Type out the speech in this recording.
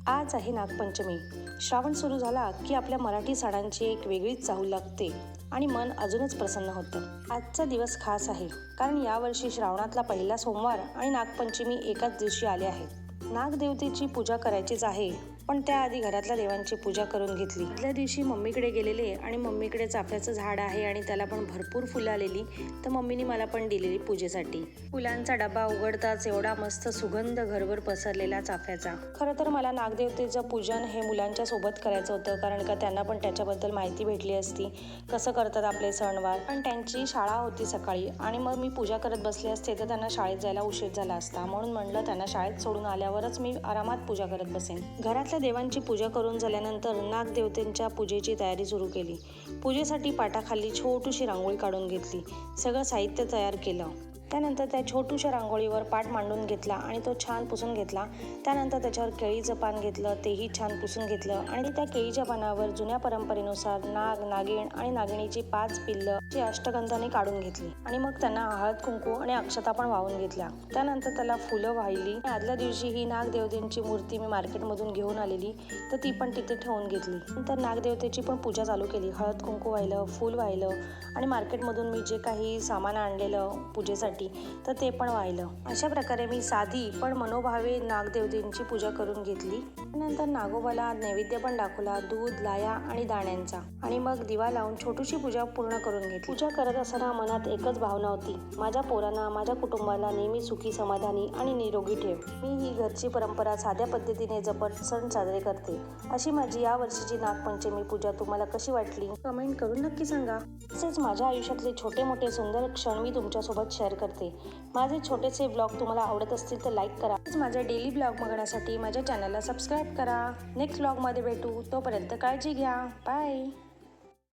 आज आहे नागपंचमी. श्रावण सुरू झाला की आपल्या मराठी सणांची एक वेगळीच चाहूल लागते आणि मन अजूनच प्रसन्न होतं. आजचा दिवस खास आहे कारण यावर्षी श्रावणातला पहिला सोमवार आणि नागपंचमी एकाच दिवशी आले आहेत. नागदेवतेची पूजा करायचीच आहे, पण त्याआधी घरातल्या देवांची पूजा करून घेतली. आदल्या दिवशी मम्मीकडे गेलेले आणि मम्मीकडे चाफ्याचं झाड आहे आणि त्याला पण भरपूर फुलं आलेली, तर मम्मीने मला पण दिलेली पूजेसाठी. फुलांचा डबा उघडताच एवढा मस्त सुगंध घरभर पसरलेला चाफ्याचा. खरं तर मला नागदेवतेचं पूजन हे मुलांच्या सोबत करायचं होतं, कारण का त्यांना पण त्याच्याबद्दल माहिती भेटली असती, कसं करतात आपले सणवार. पण त्यांची शाळा होती सकाळी आणि मग मी पूजा करत बसले असते तर त्यांना शाळेत जायला उशीर झाला असता, म्हणून म्हणलं त्यांना शाळेत सोडून आल्यावरच मी आरामात पूजा करत बसेन. घरातल्या देवांची पूजा करून झाल्यानंतर नागदेवतेंच्या पूजेची तयारी सुरू केली. पूजेसाठी पाटाखाली छोटीशी रांगोळी काढून घेतली. सगळं साहित्य तयार केलं. त्यानंतर त्या छोट्याशा रांगोळीवर पाट मांडून घेतला आणि तो छान पुसून घेतला. त्यानंतर त्याच्यावर केळीचं पान घेतलं, तेही छान पुसून घेतलं आणि त्या केळीच्या पानावर जुन्या परंपरेनुसार नाग, नागिण आणि नागिणीची 5 पिल्लं जी अष्टगंधाने काढून घेतली आणि मग त्यांना हळद, कुंकू आणि अक्षता पण वाहून घेतल्या. त्यानंतर त्याला फुलं वाहिली. आदल्या दिवशी ही नागदेवतेंची मूर्ती मी मार्केटमधून घेऊन आलेली, तर ती पण तिथे ठेवून घेतली. नंतर नागदेवतेची पण पूजा चालू केली. हळद, कुंकू वाहिलं, फूल वाहिलं आणि मार्केटमधून मी जे काही सामान आणलेलं पूजेसाठी तर ते पण वाहिलं. अशा प्रकारे मी साधी पण मनोभावे नागदेवतेंची पूजा करून घेतली. नंतर नागोबाला नैवेद्य पण दाखवला, दूध, लाया आणि दाण्यांचा, आणि मग दिवा लावून छोटीशी पूजा पूर्ण करून घेतली. पूजा करत असताना मनात एकच भावना होती, माझ्या पोरांना, माझ्या कुटुंबाला नेहमी सुखी, समाधानी आणि निरोगी ठेव. मी ही घरची परंपरा साध्या पद्धतीने जपत सण साजरे करते. अशी माझी या वर्षीची नागपंचमी पूजा तुम्हाला कशी वाटली कमेंट करून नक्की सांगा. तसेच माझ्या आयुष्यातले छोटे मोठे सुंदर क्षण मी तुमच्यासोबत शेअर करते. माझे छोटेसे ब्लॉग तुम्हाला आवडत असतील तर लाईक करा. माझ्या डेली ब्लॉग बघण्यासाठी माझ्या चॅनलला सबस्क्राईब करा. नेक्स्ट ब्लॉगमध्ये भेटू. तोपर्यंत काळजी घ्या. बाय.